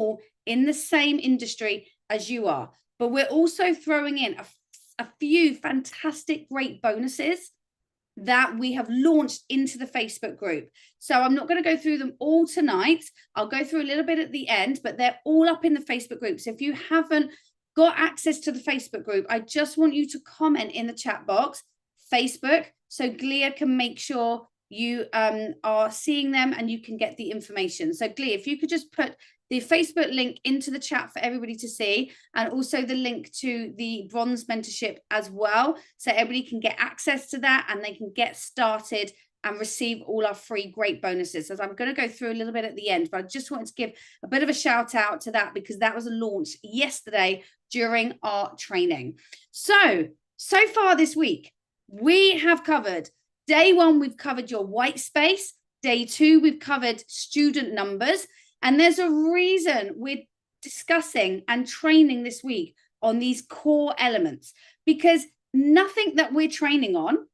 all in the same industry as you are. But we're also throwing in a few fantastic, great bonuses that we have launched into the Facebook group. So I'm not going to go through them all tonight. I'll go through a little bit at the end, but they're all up in the Facebook group. So if you haven't got access to the Facebook group, I just want you to comment in the chat box, Facebook, so Glia can make sure you are seeing them and you can get the information. So Glia, if you could just put the Facebook link into the chat for everybody to see, and also the link to the bronze mentorship as well, so everybody can get access to that and they can get started and receive all our free great bonuses. As I'm going to go through a little bit at the end, but I just wanted to give a bit of a shout out to that because that was a launch yesterday during our training. So far this week, we have covered day one, we've covered your white space. Day two, we've covered student numbers. And there's a reason we're discussing and training this week on these core elements, because nothing that we're training on,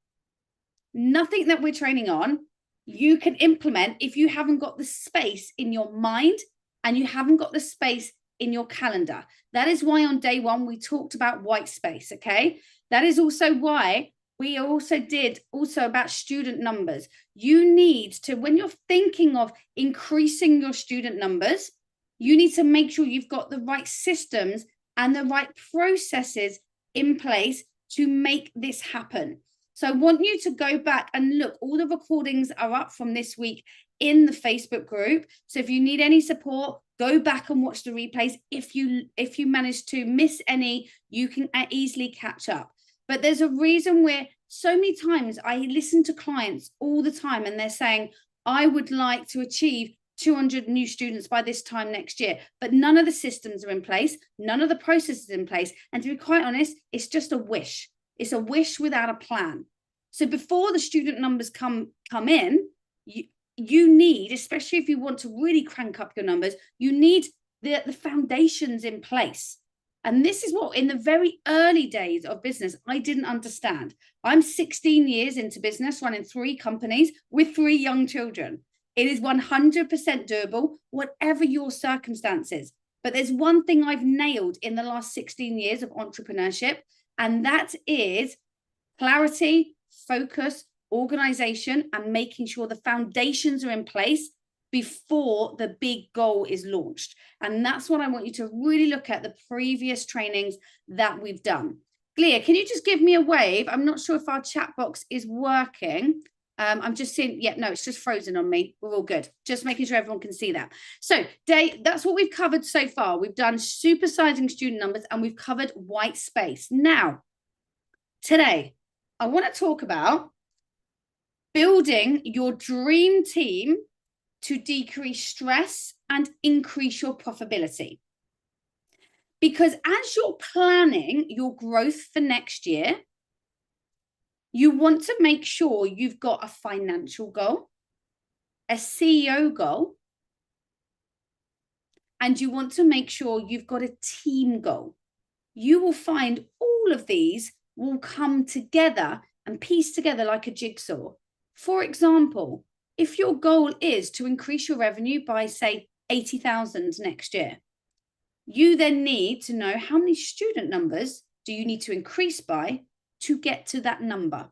you can implement if you haven't got the space in your mind and you haven't got the space in your calendar. That is why on day one, we talked about white space, okay? That is also why we also did about student numbers. You need to, when you're thinking of increasing your student numbers, you need to make sure you've got the right systems and the right processes in place to make this happen. So I want you to go back and look. All the recordings are up from this week in the Facebook group. So if you need any support, go back and watch the replays. If you manage to miss any, you can easily catch up. But there's a reason where so many times I listen to clients all the time and they're saying, I would like to achieve 200 new students by this time next year, but none of the systems are in place, none of the processes in place. And to be quite honest, it's just a wish. It's a wish without a plan. So before the student numbers come in, you need, especially if you want to really crank up your numbers, you need the foundations in place. And this is what, in the very early days of business, I didn't understand. I'm 16 years into business, running 3 companies with 3 young children. It is 100% doable, whatever your circumstances. But there's one thing I've nailed in the last 16 years of entrepreneurship, and that is clarity, focus, organization, and making sure the foundations are in place before the big goal is launched. And that's what I want you to really look at, the previous trainings that we've done. Glia, can you just give me a wave? I'm not sure if our chat box is working. I'm just seeing, no, it's just frozen on me. We're all good. Just making sure everyone can see that. So that's what we've covered so far. We've done supersizing student numbers and we've covered white space. Now, today, I want to talk about building your dream team to decrease stress and increase your profitability. Because as you're planning your growth for next year, you want to make sure you've got a financial goal, a CEO goal, and you want to make sure you've got a team goal. You will find all of these will come together and piece together like a jigsaw. For example, if your goal is to increase your revenue by, say, 80,000 next year, you then need to know how many student numbers do you need to increase by to get to that number.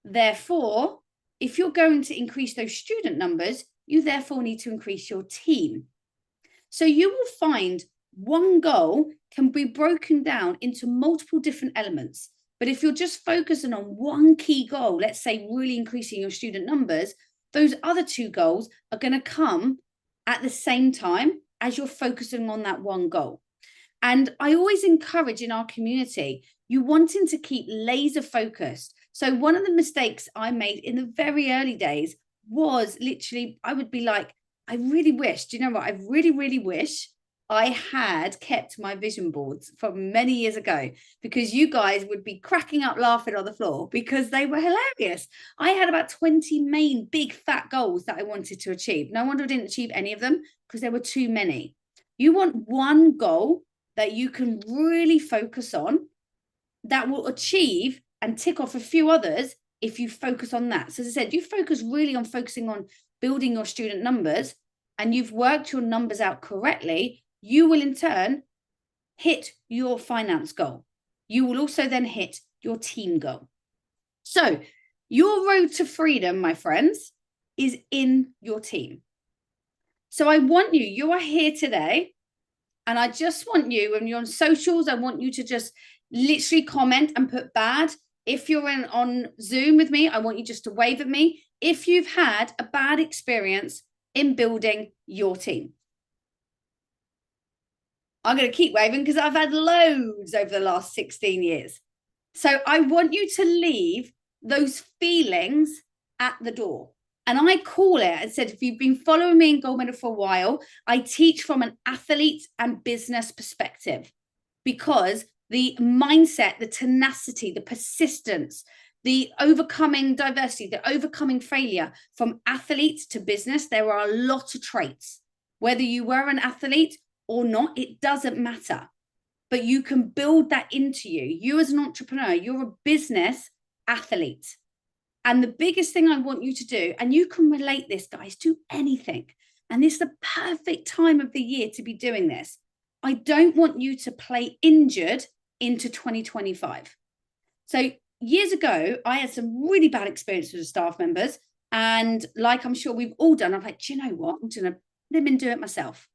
Therefore, if you're going to increase those student numbers, you therefore need to increase your team. So you will find one goal can be broken down into multiple different elements. But if you're just focusing on one key goal, let's say really increasing your student numbers, those other 2 goals are going to come at the same time as you're focusing on that one goal. And I always encourage in our community, you wanting to keep laser focused. So one of the mistakes I made in the very early days was literally, I would be like, I really wish, do you know what? I really, really wish I had kept my vision boards from many years ago, because you guys would be cracking up laughing on the floor because they were hilarious. I had about 20 main big fat goals that I wanted to achieve. No wonder I didn't achieve any of them, because there were too many. You want one goal that you can really focus on that will achieve and tick off a few others if you focus on that. So as I said, you focus really on focusing on building your student numbers. and you've worked your numbers out correctly, you will in turn hit your finance goal. You will also then hit your team goal. So your road to freedom, my friends, is in your team. So I want you are here today, and I just want you, when you're on socials, I want you to just literally comment and put bad. If you're on Zoom with me, I want you just to wave at me if you've had a bad experience in building your team. I'm going to keep waving because I've had loads over the last 16 years. So I want you to leave those feelings at the door. And I call it, I said, if you've been following me in Gold Medal for a while, I teach from an athlete and business perspective, because the mindset, the tenacity, the persistence, the overcoming diversity, the overcoming failure from athlete to business, there are a lot of traits. Whether you were an athlete or not, it doesn't matter. But you can build that into you. You as an entrepreneur, you're a business athlete. And the biggest thing I want you to do, and you can relate this, guys, to anything. And this is the perfect time of the year to be doing this. I don't want you to play injured into 2025. So years ago, I had some really bad experiences with staff members. And like I'm sure we've all done, I'm like, do you know what? I'm going to let me do it myself.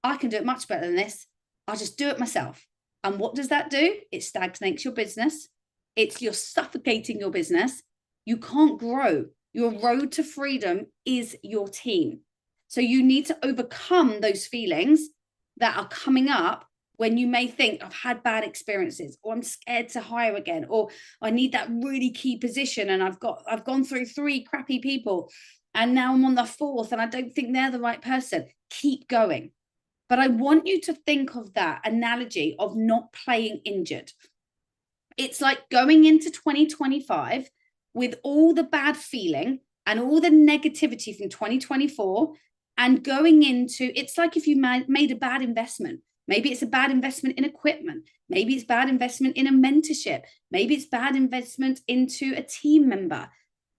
I can do it much better than this. I'll just do it myself. And what does that do? It stagnates your business. You're suffocating your business. You can't grow. Your road to freedom is your team. So you need to overcome those feelings that are coming up when you may think, I've had bad experiences, or I'm scared to hire again, or I need that really key position and I've gone through 3 crappy people and now I'm on the 4th and I don't think they're the right person. Keep going. But I want you to think of that analogy of not playing injured. It's like going into 2025 with all the bad feeling and all the negativity from 2024 and going into, it's like if you made a bad investment. Maybe it's a bad investment in equipment. Maybe it's bad investment in a mentorship. Maybe it's bad investment into a team member.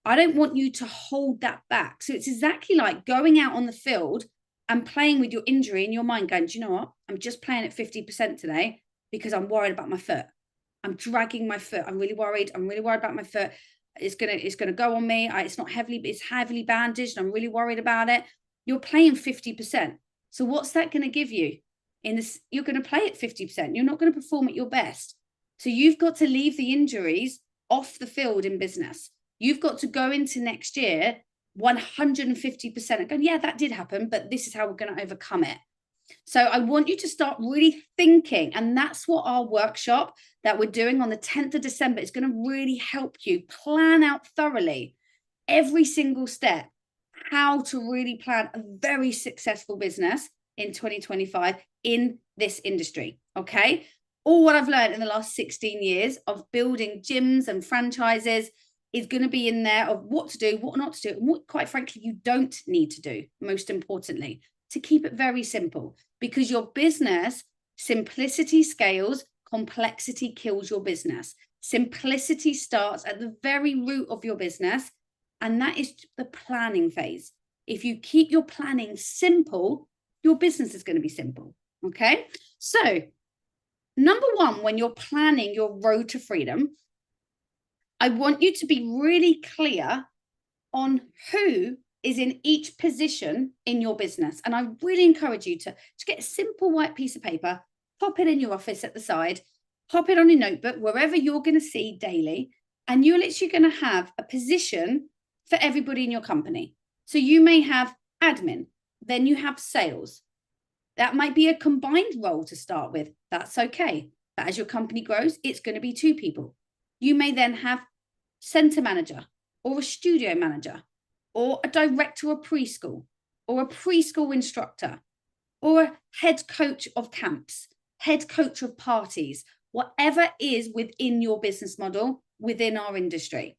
I don't want you to hold that back. So it's exactly like going out on the field and playing with your injury in your mind, going, do you know what? I'm just playing at 50% today because I'm worried about my foot. I'm dragging my foot. I'm really worried. I'm really worried about my foot. It's gonna go on me. It's not heavily, but it's heavily bandaged. I'm really worried about it. You're playing 50%. So what's that going to give you? You're going to play at 50%. You're not going to perform at your best. So you've got to leave the injuries off the field in business. You've got to go into next year 150% and go, yeah, that did happen, but this is how we're going to overcome it. So I want you to start really thinking, and that's what our workshop that we're doing on the 10th of December is going to really help you plan out thoroughly every single step, how to really plan a very successful business in 2025 in this industry. Okay. All what I've learned in the last 16 years of building gyms and franchises is going to be in there of what to do, what not to do, and what, quite frankly, you don't need to do, most importantly, to keep it very simple. Because your business, simplicity scales, complexity kills your business. Simplicity starts at the very root of your business, and that is the planning phase. If you keep your planning simple, your business is going to be simple. Okay. So, number one, when you're planning your road to freedom, I want you to be really clear on who is in each position in your business. And I really encourage you to get a simple white piece of paper, pop it in your office at the side, pop it on your notebook, wherever you're going to see daily. And you're literally going to have a position for everybody in your company. So you may have admin, then you have sales. That might be a combined role to start with. That's okay. But as your company grows, it's going to be 2 people. You may then have center manager or a studio manager or a director of preschool or a preschool instructor or a head coach of camps, head coach of parties, whatever is within your business model, within our industry.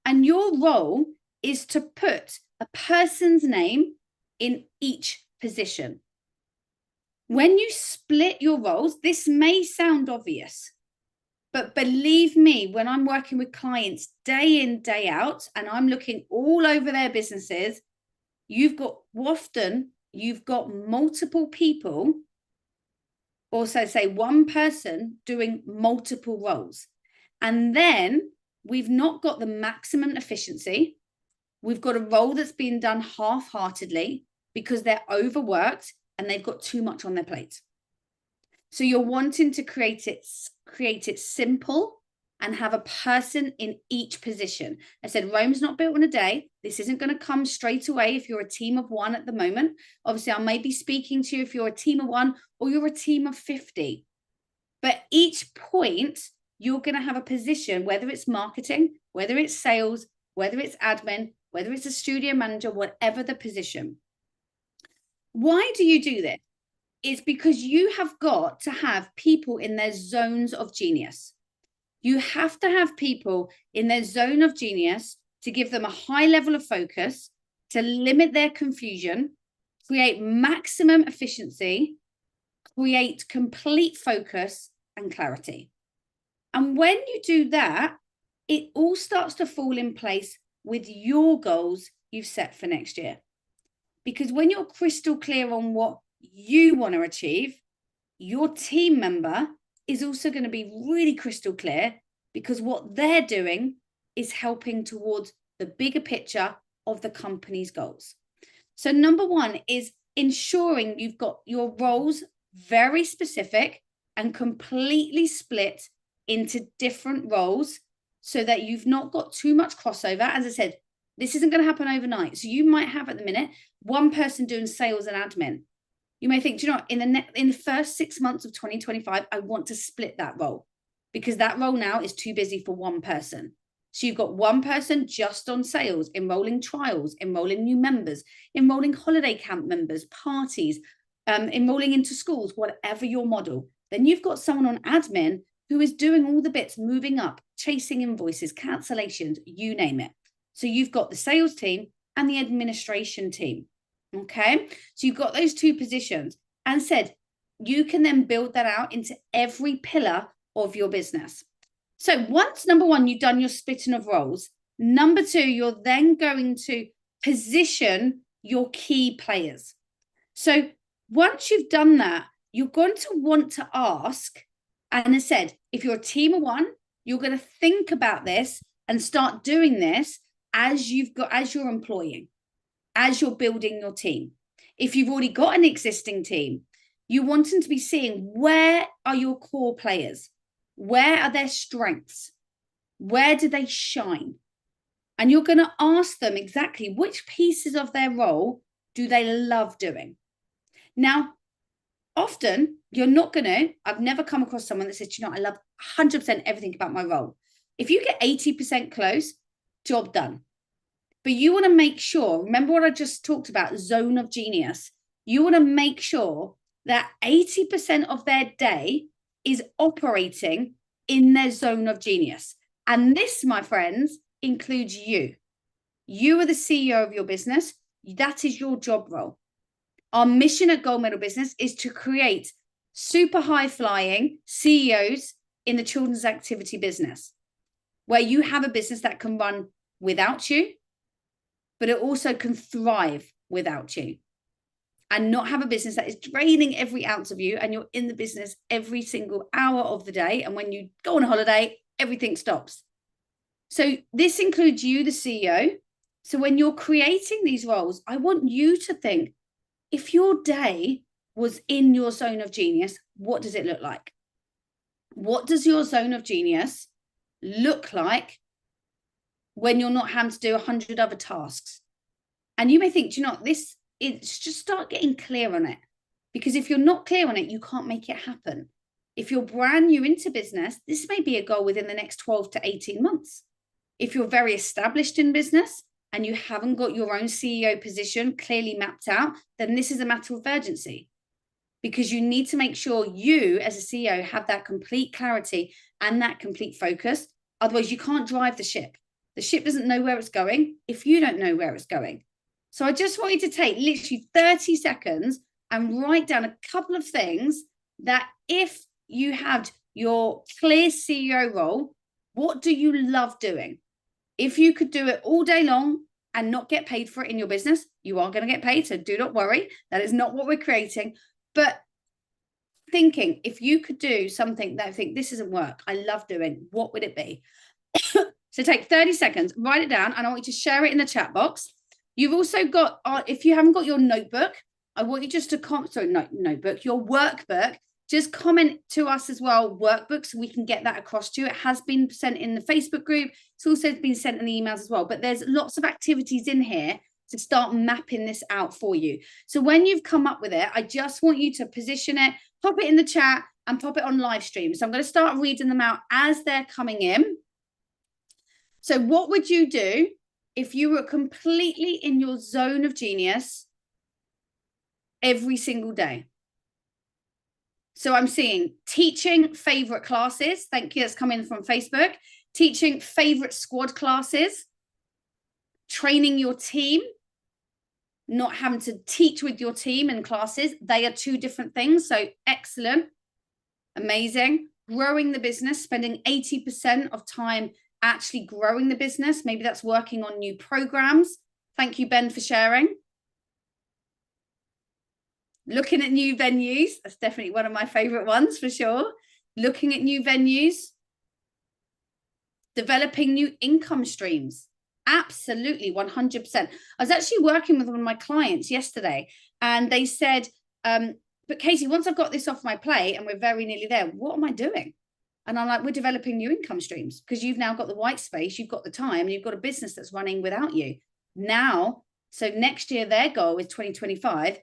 And your role is to put a person's name in each position. When you split your roles, this may sound obvious, but believe me, when I'm working with clients day in, day out, and I'm looking all over their businesses, you've got often you've got multiple people, also say one person doing multiple roles. And then we've not got the maximum efficiency. We've got a role that's being done half-heartedly because they're overworked and they've got too much on their plate. So you're wanting to create it simple and have a person in each position. I said, Rome's not built in a day. This isn't going to come straight away if you're a team of one at the moment. Obviously, I may be speaking to you if you're a team of one or you're a team of 50. But each point, you're going to have a position, whether it's marketing, whether it's sales, whether it's admin, whether it's a studio manager, whatever the position. Why do you do this? It's because you have got to have people in their zones of genius. You have to have people in their zone of genius to give them a high level of focus, to limit their confusion, create maximum efficiency, create complete focus and clarity. And when you do that, it all starts to fall in place with your goals you've set for next year. Because when you're crystal clear on what you want to achieve, your team member is also going to be really crystal clear, because what they're doing is helping towards the bigger picture of the company's goals. So number one is ensuring you've got your roles very specific and completely split into different roles so that you've not got too much crossover. As I said, this isn't going to happen overnight. So you might have at the minute one person doing sales and admin. You may think, do you know what, in the first 6 months of 2025, I want to split that role because that role now is too busy for one person. So you've got one person just on sales, enrolling trials, enrolling new members, enrolling holiday camp members, parties, enrolling into schools, whatever your model. Then you've got someone on admin who is doing all the bits, moving up, chasing invoices, cancellations, you name it. So you've got the sales team and the administration team. Okay, so you've got those two positions and said you can then build that out into every pillar of your business. So once, number one, you've done your splitting of roles, number two, you're then going to position your key players. So once you've done that, you're going to want to ask, and I said, if you're a team of one, you're going to think about this and start doing this as you're employing, as you're building your team. If you've already got an existing team, you want them to be seeing, where are your core players? Where are their strengths? Where do they shine? And you're going to ask them exactly which pieces of their role do they love doing. Now, often you're not going to, I've never come across someone that says, you know, I love 100% everything about my role. If you get 80% close, job done. But you want to make sure, remember what I just talked about, zone of genius. You want to make sure that 80% of their day is operating in their zone of genius. And this, my friends, includes you. You are the CEO of your business. That is your job role. Our mission at Gold Medal Business is to create super high flying CEOs in the children's activity business, where you have a business that can run without you, but it also can thrive without you, and not have a business that is draining every ounce of you and you're in the business every single hour of the day. And when you go on holiday, everything stops. So this includes you, the CEO. So when you're creating these roles, I want you to think, if your day was in your zone of genius, what does it look like? What does your zone of genius look like when you're not having to do 100 other tasks? And you may think, do you know, it's just start getting clear on it. Because if you're not clear on it, you can't make it happen. If you're brand new into business, this may be a goal within the next 12 to 18 months. If you're very established in business and you haven't got your own CEO position clearly mapped out, then this is a matter of urgency, because you need to make sure you as a CEO have that complete clarity and that complete focus. Otherwise, you can't drive the ship. The ship doesn't know where it's going if you don't know where it's going. So I just want you to take literally 30 seconds and write down a couple of things that, if you had your clear CEO role, what do you love doing? If you could do it all day long, and not get paid for it in your business, you are going to get paid. So do not worry. That is not what we're creating. But thinking, if you could do something that I think this doesn't work, I love doing, what would it be? So take 30 seconds, write it down, and I want you to share it in the chat box. You've also got, if you haven't got your notebook, I want you just to notebook, your workbook, just comment to us as well, workbook, so we can get that across to you. It has been sent in the Facebook group. It's also been sent in the emails as well, but there's lots of activities in here to start mapping this out for you. So when you've come up with it, I just want you to position it, pop it in the chat and pop it on live stream. So I'm going to start reading them out as they're coming in. So what would you do if you were completely in your zone of genius every single day? So I'm seeing teaching favorite classes. Thank you. That's coming from Facebook. Teaching favorite squad classes. Training your team. Not having to teach with your team in classes. They are two different things. So excellent. Amazing. Growing the business. Spending 80% of time actually growing the business. Maybe that's working on new programs. Thank you, Ben, for sharing. Looking at new venues. That's definitely one of my favorite ones for sure. Looking at new venues. Developing new income streams. Absolutely, 100%. I was actually working with one of my clients yesterday, and they said, but Katie, once I've got this off my plate and we're very nearly there, what am I doing? And I'm like, we're developing new income streams, because you've now got the white space, you've got the time, and you've got a business that's running without you. Now, so next year, their goal is 2025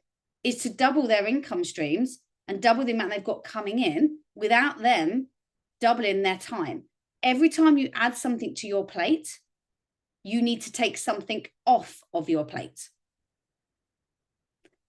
is to double their income streams and double the amount they've got coming in without them doubling their time. Every time you add something to your plate, you need to take something off of your plate.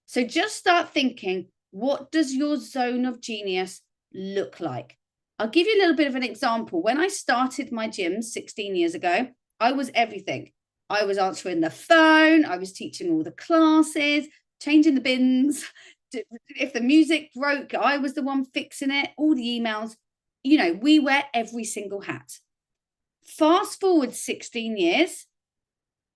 So just start thinking, what does your zone of genius look like? I'll give you a little bit of an example. When I started my gym 16 years ago, I was everything. I was answering the phone. I was teaching all the classes, changing the bins. If the music broke, I was the one fixing it, all the emails. You know, we wear every single hat. Fast forward 16 years.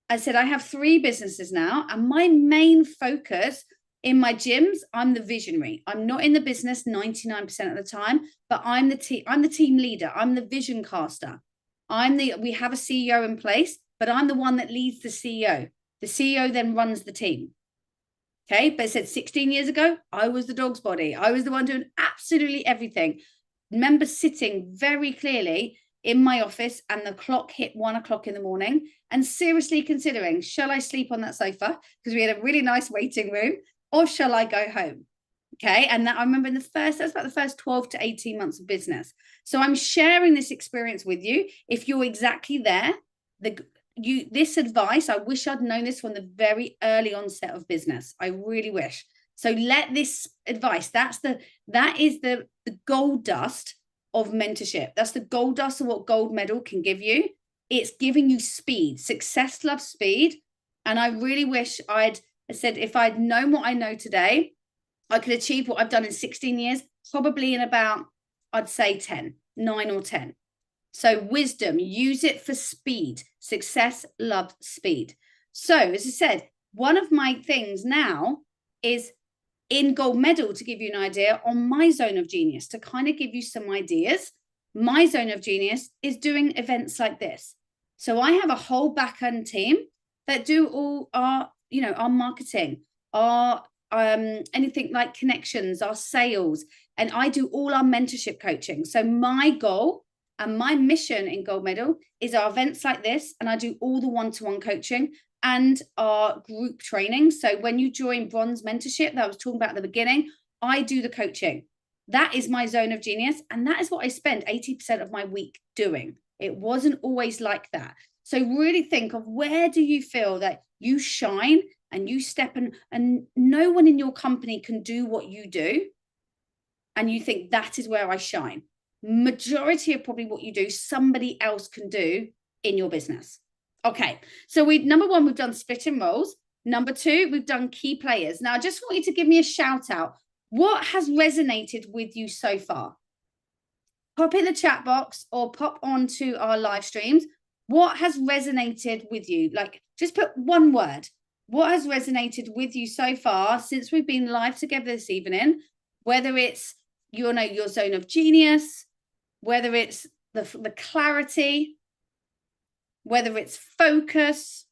I said, I have 3 businesses now, and my main focus in my gyms, I'm the visionary. I'm not in the business 99% of the time, but I'm the team leader. I'm the vision caster. We have a CEO in place, but I'm the one that leads the CEO. The CEO then runs the team. Okay, but I said 16 years ago, I was the dog's body. I was the one doing absolutely everything. Remember sitting very clearly in my office and the clock hit 1 o'clock in the morning and seriously considering, shall I sleep on that sofa? Because we had a really nice waiting room, or shall I go home? Okay. And that I remember that's about the first 12 to 18 months of business. So I'm sharing this experience with you. If you're exactly there, this advice, I wish I'd known this from the very early onset of business. I really wish. So let this advice, that is the gold dust of mentorship. That's the gold dust of what gold medal can give you. It's giving you speed. Success loves speed. And I really wish I said, if I'd known what I know today, I could achieve what I've done in 16 years, probably in about, I'd say 9 or 10. So wisdom, use it for speed. Success loves speed. So as I said, one of my things now is in gold medal, to give you an idea on my zone of genius, to kind of give you some ideas. My zone of genius is doing events like this. So I have a whole back end team that do all our, our marketing, our anything like connections, our sales, and I do all our mentorship coaching. So my goal and my mission in gold medal is our events like this, and I do all the one-to-one coaching and our group training. So when you join bronze mentorship that I was talking about at the beginning, I do the coaching. That is my zone of genius. And that is what I spend 80% of my week doing. It wasn't always like that. So really think of, where do you feel that you shine and you step in, and no one in your company can do what you do. And you think, that is where I shine. Majority of probably what you do, somebody else can do in your business. Okay, so number 1, we've done splitting roles. Number 2, we've done key players. Now, I just want you to give me a shout out. What has resonated with you so far? Pop in the chat box or pop onto our live streams. What has resonated with you? Like, Just put one word. What has resonated with you so far since we've been live together this evening? Whether it's your zone of genius, whether it's the clarity, whether it's focus,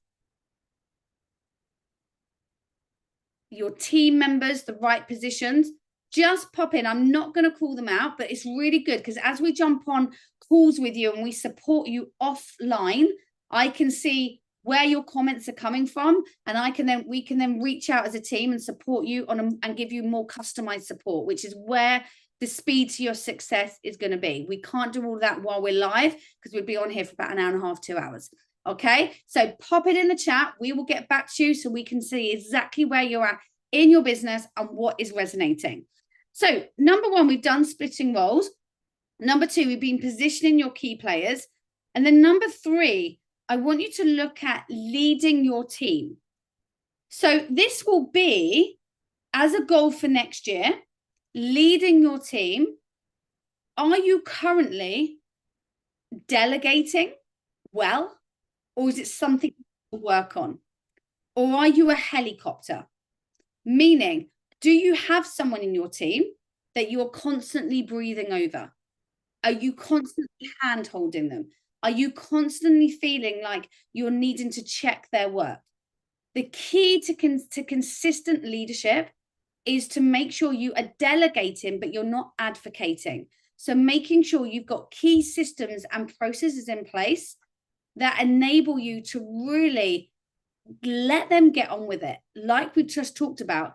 your team members, the right positions, just pop in. I'm not going to call them out, but it's really good because as we jump on calls with you and we support you offline, I can see where your comments are coming from, and we can then reach out as a team and support you and give you more customized support, which is where the speed to your success is going to be. We can't do all that while we're live because we'd be on here for about an hour and a half, 2 hours. Okay, so pop it in the chat. We will get back to you so we can see exactly where you're at in your business and what is resonating. So number one, we've done splitting roles. Number two, we've been positioning your key players. And then number three, I want you to look at leading your team. So this will be, as a goal for next year, leading your team. Are you currently delegating well, or is it something to work on? Or are you a helicopter? Meaning, do you have someone in your team that you're constantly breathing over? Are you constantly hand-holding them? Are you constantly feeling like you're needing to check their work? The key to consistent leadership is to make sure you are delegating, but you're not advocating. So making sure you've got key systems and processes in place that enable you to really let them get on with it. Like we just talked about,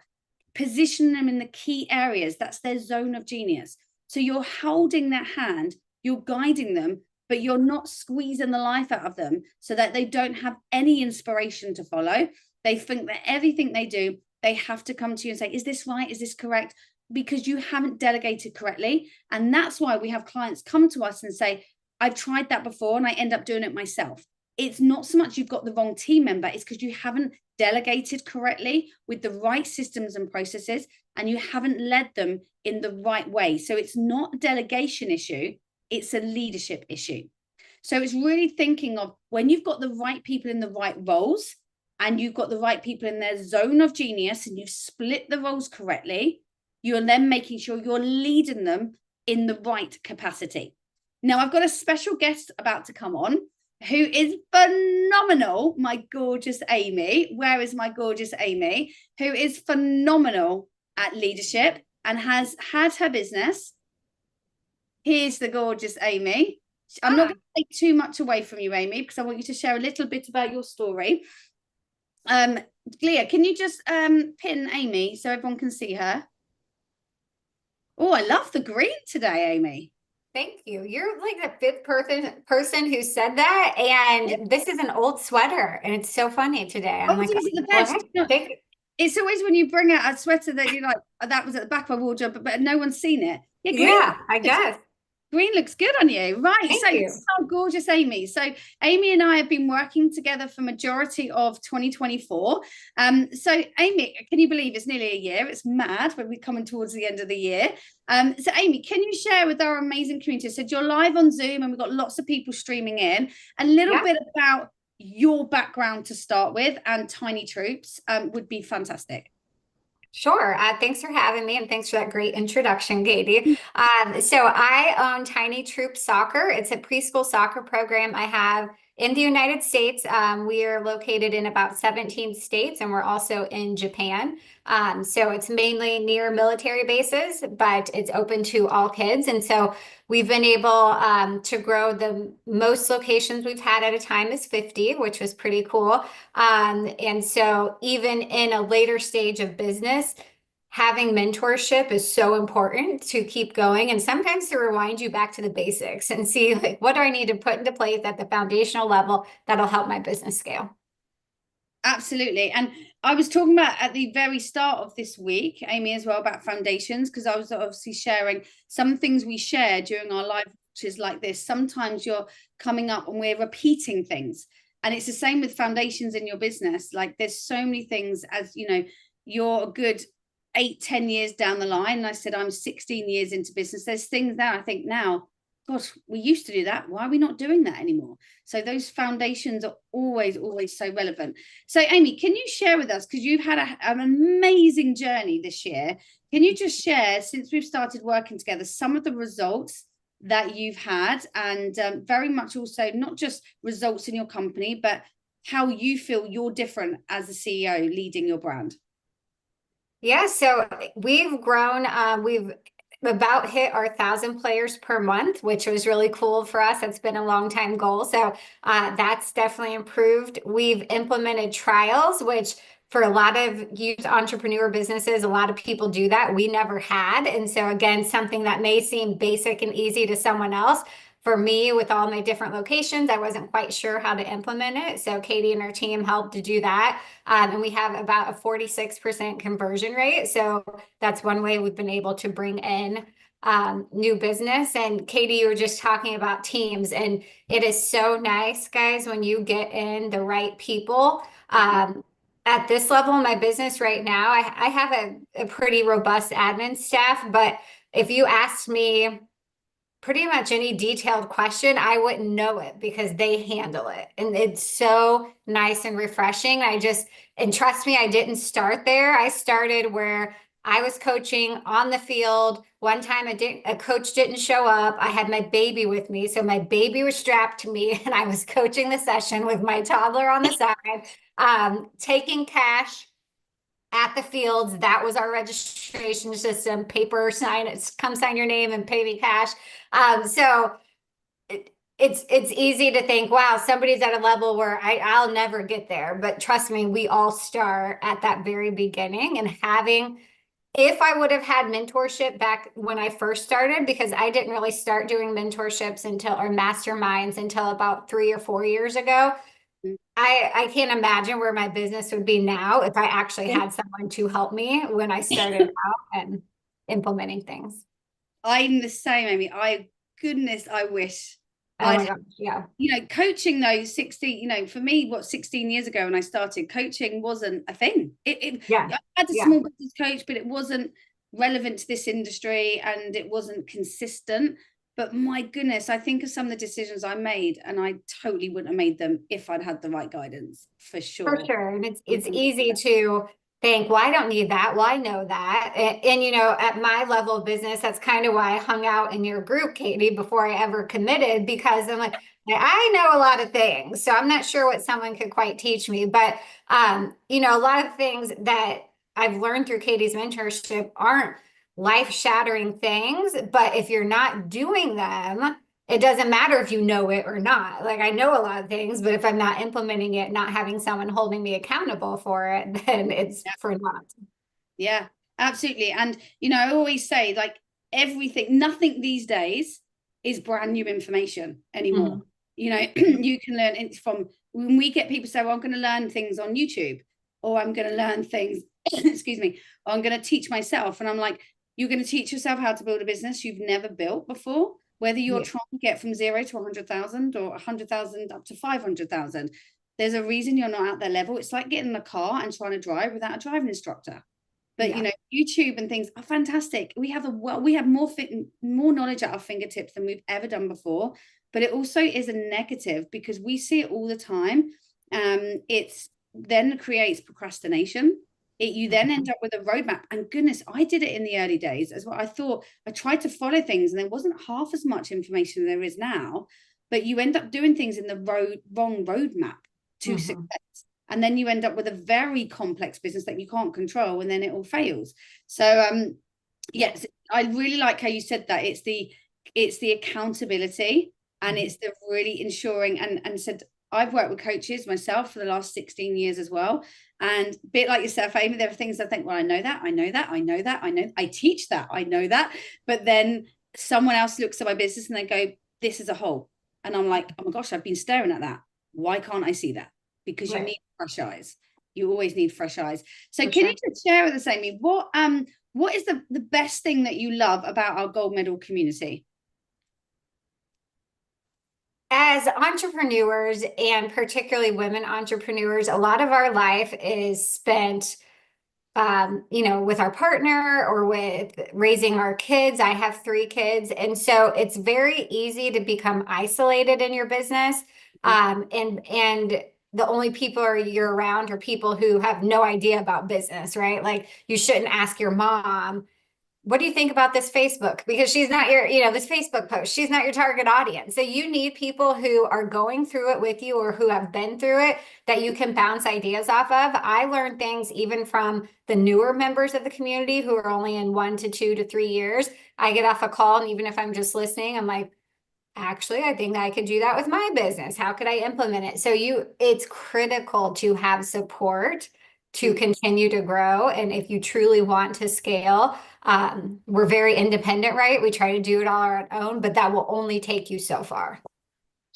position them in the key areas. That's their zone of genius. So you're holding their hand, you're guiding them, but you're not squeezing the life out of them so that they don't have any inspiration to follow. They think that everything they do, they have to come to you and say, is this right? Is this correct? Because you haven't delegated correctly. And that's why we have clients come to us and say, I've tried that before and I end up doing it myself. It's not so much you've got the wrong team member, it's because you haven't delegated correctly with the right systems and processes, and you haven't led them in the right way. So it's not a delegation issue, it's a leadership issue. So it's really thinking of when you've got the right people in the right roles and you've got the right people in their zone of genius and you've split the roles correctly, you're then making sure you're leading them in the right capacity. Now, I've got a special guest about to come on who is phenomenal, my gorgeous Amy. Where is my gorgeous Amy? Who is phenomenal at leadership and has had her business. Here's the gorgeous Amy. I'm not going to take too much away from you, Amy, because I want you to share a little bit about your story. Leah, can you just pin Amy so everyone can see her? Oh, I love the green today, Amy. Thank you. You're like the fifth person who said that, and this is an old sweater, and it's so funny today. I'm like, these are the best. It's always when you bring out a sweater that you're like, oh, that was at the back of my wardrobe, but no one's seen it. Yeah, green, I guess. Green looks good on you. Right. Thank you. So gorgeous, Amy. So Amy and I have been working together for majority of 2024. So Amy, can you believe it's nearly a year? It's mad when we're coming towards the end of the year. So Amy, can you share with our amazing community? So you're live on Zoom and we've got lots of people streaming in, a little bit about your background to start with, and Tiny Troops would be fantastic. Sure. Thanks for having me, and thanks for that great introduction, Katie. So I own Tiny Troop Soccer. It's a preschool soccer program I have in the United States. We are located in about 17 states, and we're also in Japan. So it's mainly near military bases, but it's open to all kids. And so we've been able to grow. The most locations we've had at a time is 50, which was pretty cool. And so even in a later stage of business, having mentorship is so important to keep going, and sometimes to rewind you back to the basics and see, like, what do I need to put into place at the foundational level that'll help my business scale. Absolutely. And I was talking about at the very start of this week, Amy, as well, about foundations, because I was obviously sharing some things we share during our live watches like this. Sometimes you're coming up and we're repeating things, and it's the same with foundations in your business. Like, there's so many things, as you know, you're a good 8-10 years down the line. And I said I'm 16 years into business. There's things that I think now gosh, we used to do that. Why are we not doing that anymore? So those foundations are always, always so relevant. So Amy, can you share with us, because you've had an amazing journey this year, can you just share, since we've started working together, some of the results that you've had, and very much also not just results in your company, but how you feel you're different as a CEO leading your brand? Yeah, so we've grown, we've about hit our 1,000 players per month, which was really cool for us. That's been a long time goal. So that's definitely improved. We've implemented trials, which for a lot of youth entrepreneur businesses, a lot of people do that. We never had. And so again, something that may seem basic and easy to someone else, for me, with all my different locations, I wasn't quite sure how to implement it. So Katie and her team helped to do that. And we have about a 46% conversion rate. So that's one way we've been able to bring in new business. And Katie, you were just talking about teams, and it is so nice, guys, when you get in the right people. At this level in my business right now, I have a pretty robust admin staff, but if you asked me pretty much any detailed question, I wouldn't know it because they handle it. And it's so nice and refreshing. And trust me, I didn't start there. I started where I was coaching on the field. One time a coach didn't show up. I had my baby with me. So my baby was strapped to me and I was coaching the session with my toddler on the side, taking cash at the fields. That was our registration system, paper sign it, come sign your name and pay me cash. So it's easy to think, wow, somebody's at a level where I'll never get there. But trust me, we all start at that very beginning. And if I would have had mentorship back when I first started, because I didn't really start doing mentorships or masterminds until about 3 or 4 years ago. I can't imagine where my business would be now if I actually had someone to help me when I started out and implementing things. I'm the same, Amy. Goodness, I wish Oh my gosh, yeah. Coaching though, 16, for me, 16 years ago when I started, coaching wasn't a thing. Yeah. I had a Yeah. small business coach, but it wasn't relevant to this industry and it wasn't consistent. But my goodness, I think of some of the decisions I made, and I totally wouldn't have made them if I'd had the right guidance, for sure. For sure. And it's easy to think, well, I don't need that. Well, I know that. And at my level of business, that's kind of why I hung out in your group, Katie, before I ever committed, because I'm like, I know a lot of things. So I'm not sure what someone could quite teach me. But a lot of things that I've learned through Katie's mentorship aren't life-shattering things, but if you're not doing them, it doesn't matter if you know it or not. Like, I know a lot of things, but if I'm not implementing it, not having someone holding me accountable for it, then it's for naught. Yeah, absolutely. And, I always say, like, nothing these days is brand new information anymore. You can learn it from when we get people say, well, I'm going to learn things on YouTube, or I'm going to learn things, excuse me, or I'm going to teach myself. And I'm like, you're going to teach yourself how to build a business you've never built before, whether you're trying to get from 0 to 100,000 or 100,000 up to 500,000. There's a reason you're not at their level. It's like getting in a car and trying to drive without a driving instructor. But YouTube and things are fantastic. We have more knowledge at our fingertips than we've ever done before. But it also is a negative because we see it all the time. It's then creates procrastination. You then end up with a roadmap. And goodness, I did it in the early days as well. I tried to follow things, and there wasn't half as much information there is now. But you end up doing things in the wrong roadmap to success. And then you end up with a very complex business that you can't control, and then it all fails. So yes, I really like how you said that. It's the accountability, and it's the really ensuring and said, I've worked with coaches myself for the last 16 years as well. And a bit like yourself, Amy, there are things I think, well, I know that, I teach that, I know that. But then someone else looks at my business and they go, this is a hole. And I'm like, oh my gosh, I've been staring at that. Why can't I see that? Because you need fresh eyes. You always need fresh eyes. So can you just share with us, Amy, what is the best thing that you love about our gold medal community? As entrepreneurs, and particularly women entrepreneurs, a lot of our life is spent with our partner or with raising our kids. I have 3 kids. And so it's very easy to become isolated in your business. And the only people you're around are people who have no idea about business, right? Like you shouldn't ask your mom, what do you think about this Facebook? Because she's not this Facebook post, she's not your target audience. So you need people who are going through it with you or who have been through it that you can bounce ideas off of. I learned things even from the newer members of the community who are only in 1 to 2 to 3 years. I get off a call, and even if I'm just listening, I'm like, actually, I think I could do that with my business. How could I implement it? So it's critical to have support to continue to grow. And if you truly want to scale, we're very independent, right? We try to do it all on our own, but that will only take you so far.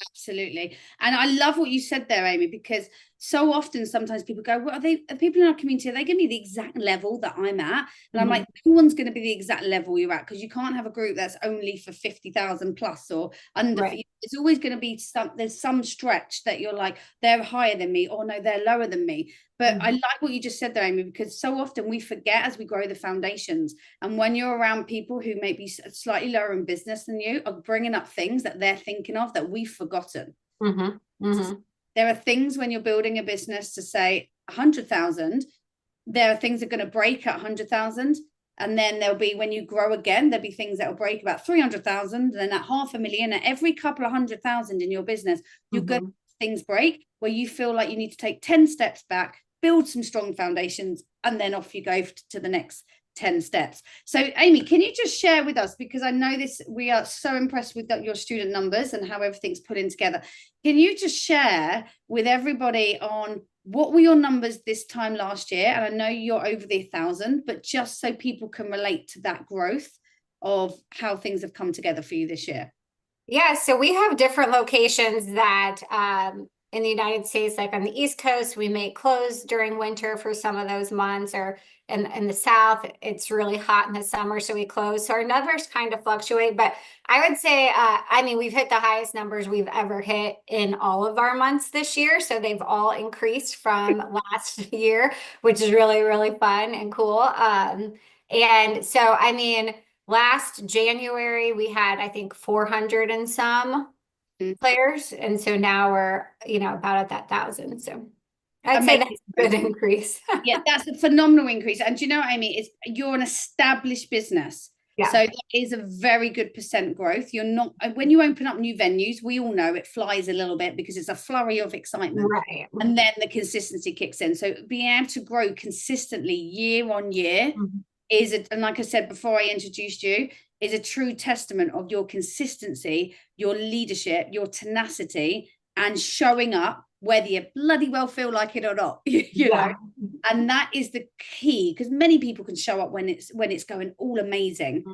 Absolutely. And I love what you said there, Amy, because so often sometimes people go, well, are people in our community, are they give me the exact level that I'm at? And I'm like, no one's going to be the exact level you're at, because you can't have a group that's only for 50,000 plus or under. Right. It's always going to be there's some stretch that you're like, they're higher than me, or no, they're lower than me. But I like what you just said there, Amy, because so often we forget as we grow the foundations. And when you're around people who may be slightly lower in business than you, are bringing up things that they're thinking of that we've forgotten. There are things when you're building a business to say 100,000, there are things that are going to break at 100,000. And then there'll be, when you grow again, there'll be things that will break about 300,000, then at 500,000, at every couple of 100,000 in your business, you're going to things break where you feel like you need to take 10 steps back, build some strong foundations, and then off you go to the next 10 steps. So Amy, can you just share with us, because I know we are so impressed with your student numbers and how everything's putting together. Can you just share with everybody on what were your numbers this time last year? And I know you're over the 1,000, but just so people can relate to that growth of how things have come together for you this year. Yeah, so we have different locations that in the United States, like on the East Coast, we may close during winter for some of those months, or in the South, it's really hot in the summer, so we close. So our numbers kind of fluctuate, but I would say, we've hit the highest numbers we've ever hit in all of our months this year. So they've all increased from last year, which is really, really fun and cool. And so, last January, we had, I think, 400 and some players. And so now we're, about at that 1,000. So I'd say that's a good increase. Yeah, that's a phenomenal increase. And do you know what I mean? You're an established business. Yeah. So that is a very good percent growth. You're not, when you open up new venues, we all know it flies a little bit because it's a flurry of excitement. Right. And then the consistency kicks in. So being able to grow consistently year on year and like I said before I introduced you, is a true testament of your consistency, your leadership, your tenacity, and showing up whether you bloody well feel like it or not. you know, and that is the key, because many people can show up when it's going all amazing,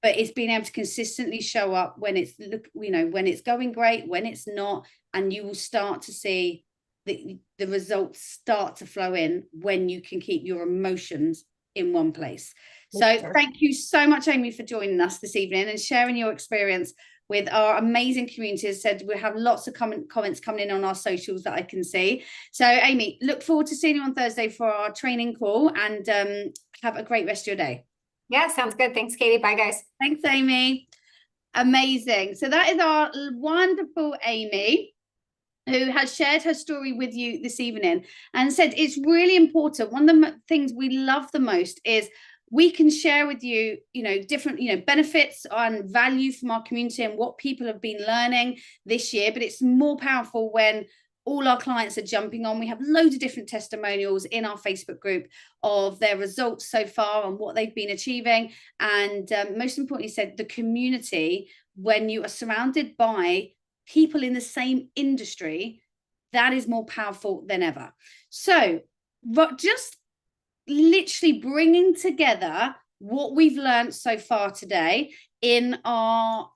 but it's being able to consistently show up when it's when it's going great, when it's not, and you will start to see the results start to flow in when you can keep your emotions in one place. So thank you so much, Amy, for joining us this evening and sharing your experience with our amazing community. As I said, we have lots of comments coming in on our socials that I can see. So Amy, look forward to seeing you on Thursday for our training call, and have a great rest of your day. Yeah, sounds good. Thanks, Katie. Bye, guys. Thanks, Amy. Amazing. So that is our wonderful Amy, who has shared her story with you this evening and said it's really important. One of the things we love the most is we can share with you, different, benefits and value from our community and what people have been learning this year. But it's more powerful when all our clients are jumping on. We have loads of different testimonials in our Facebook group of their results so far and what they've been achieving. And most importantly, said the community, when you are surrounded by people in the same industry, that is more powerful than ever. So just literally bringing together what we've learned so far today in our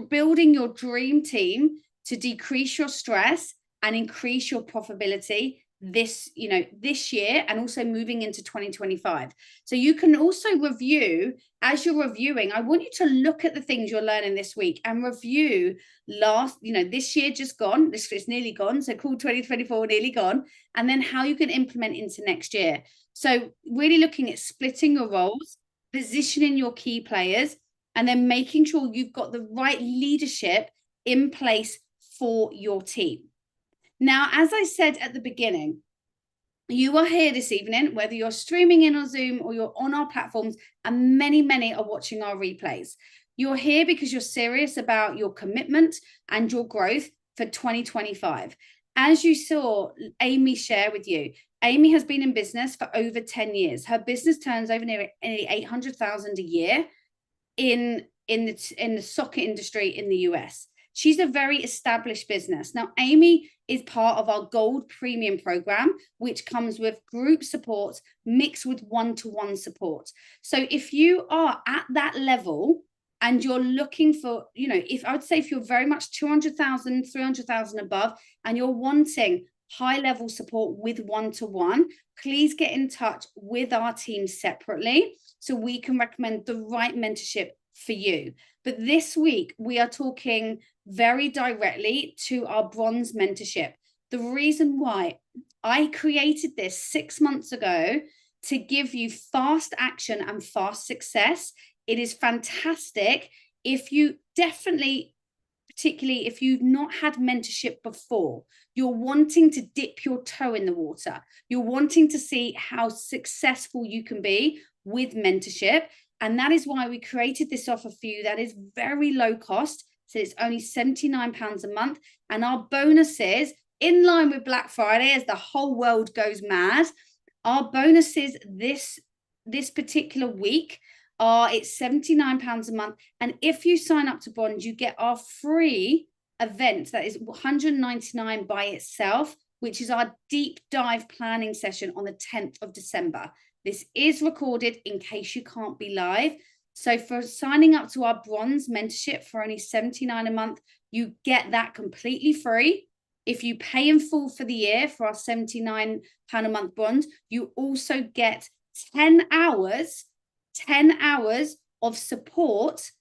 building your dream team to decrease your stress and increase your profitability this year, and also moving into 2025. So you can also review, as you're reviewing, I want you to look at the things you're learning this week and review this year just gone, it's nearly gone, so cool, 2024 nearly gone, and then how you can implement into next year. So really looking at splitting your roles, positioning your key players, and then making sure you've got the right leadership in place for your team. Now, as I said at the beginning, you are here this evening, whether you're streaming in on Zoom or you're on our platforms, and many are watching our replays. You're here because you're serious about your commitment and your growth for 2025. As you saw Amy share with you, Amy has been in business for over 10 years. Her business turns over nearly 800,000 a year in the soccer industry in the US. She's a very established business. Now, Amy is part of our Gold Premium program, which comes with group support mixed with one-to-one support. So if you are at that level and you're looking for, if I would say if you're very much 200,000, 300,000 above, and you're wanting high-level support with one-to-one, please get in touch with our team separately so we can recommend the right mentorship for you. But this week, we are talking very directly to our bronze mentorship. The reason why I created this 6 months ago to give you fast action and fast success. It is fantastic if you particularly if you've not had mentorship before, you're wanting to dip your toe in the water. You're wanting to see how successful you can be with mentorship. And that is why we created this offer for you that is very low cost. So it's only £79 a month. And our bonuses, in line with Black Friday, as the whole world goes mad, our bonuses this particular week it's £79 a month. And if you sign up to Bond, you get our free event that is £199 by itself, which is our deep dive planning session on the 10th of December. This is recorded in case you can't be live. So for signing up to our bronze mentorship for only $79 a month, you get that completely free. If you pay in full for the year for our £79 a month bond, you also get 10 hours of support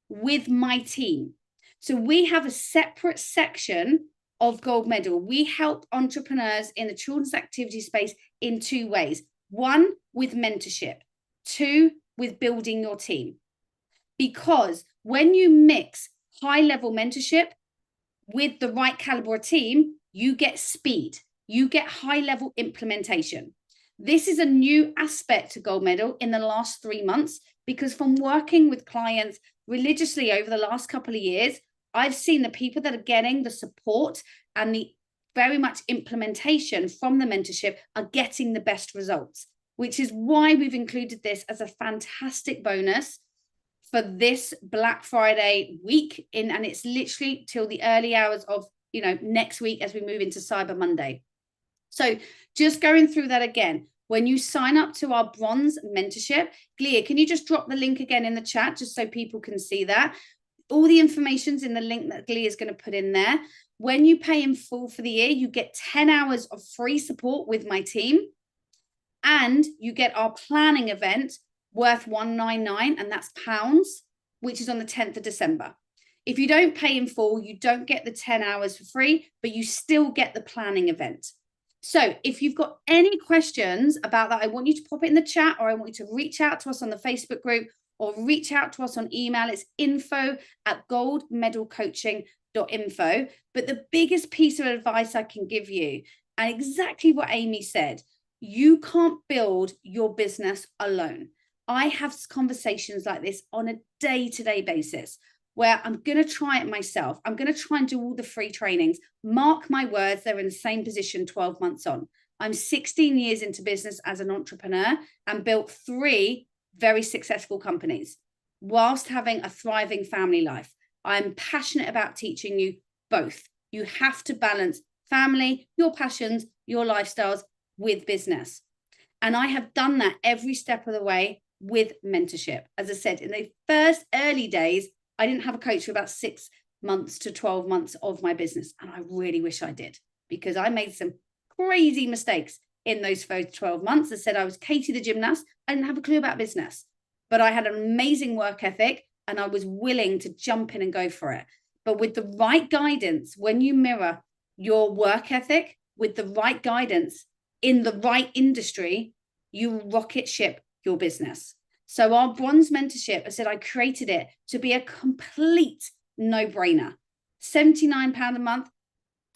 with my team. So we have a separate section of Gold Medal. We help entrepreneurs in the children's activity space in two ways. One, with mentorship. Two, with building your team. Because when you mix high-level mentorship with the right caliber team, you get speed. You get high-level implementation. This is a new aspect to Gold Medal in the last 3 months, because from working with clients religiously over the last couple of years, I've seen the people that are getting the support and the very much implementation from the mentorship are getting the best results, which is why we've included this as a fantastic bonus for this Black Friday week and it's literally till the early hours of next week as we move into Cyber Monday. So just going through that again, when you sign up to our bronze mentorship, Glia, can you just drop the link again in the chat just so people can see that? All the information's in the link that Glia is going to put in there. When you pay in full for the year, you get 10 hours of free support with my team, and you get our planning event worth £199, and that's pounds, which is on the 10th of December. If you don't pay in full, you don't get the 10 hours for free, but you still get the planning event. So if you've got any questions about that, I want you to pop it in the chat, or I want you to reach out to us on the Facebook group or reach out to us on email. It's info@goldmedalcoaching.info. But the biggest piece of advice I can give you, and exactly what Amy said, you can't build your business alone. I have conversations like this on a day-to-day basis where I'm going to try it myself. I'm going to try and do all the free trainings. Mark my words, they're in the same position 12 months on. I'm 16 years into business as an entrepreneur and built 3 very successful companies whilst having a thriving family life. I'm passionate about teaching you both. You have to balance family, your passions, your lifestyles with business. And I have done that every step of the way with mentorship. As I said, in the first early days, I didn't have a coach for about 6 months to 12 months of my business. And I really wish I did, because I made some crazy mistakes in those first 12 months. I said I was Katie the gymnast. I didn't have a clue about business, but I had an amazing work ethic and I was willing to jump in and go for it. But with the right guidance, when you mirror your work ethic with the right guidance in the right industry, you rocket ship your business. So our bronze mentorship, I said I created it to be a complete no-brainer. £79 a month,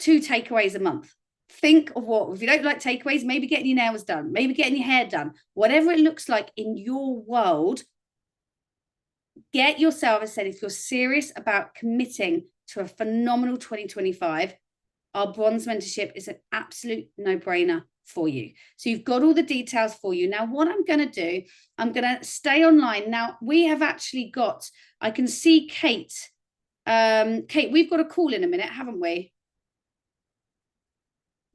2 takeaways a month. Think of what, if you don't like takeaways, maybe getting your nails done, maybe getting your hair done, whatever it looks like in your world. Get yourself, I said, if you're serious about committing to a phenomenal 2025, our bronze mentorship is an absolute no-brainer for you. So you've got all the details for you. Now, what I'm going to do, I'm going to stay online. Now, we have actually got, I can see Kate. Kate, we've got a call in a minute, haven't we?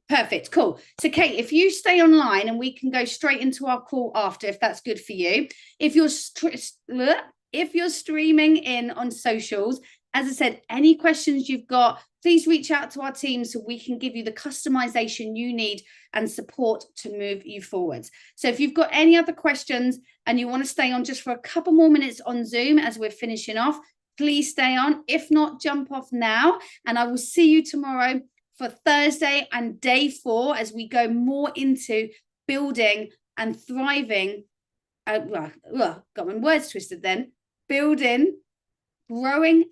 Perfect. Cool. So, Kate, if you stay online and we can go straight into our call after, if that's good for you. If you're streaming in on socials, as I said, any questions you've got, please reach out to our team so we can give you the customization you need and support to move you forwards. So if you've got any other questions and you want to stay on just for a couple more minutes on Zoom as we're finishing off, please stay on. If not, jump off now, and I will see you tomorrow for Thursday and day 4 as we go more into building and thriving. Got my words twisted then. Building, growing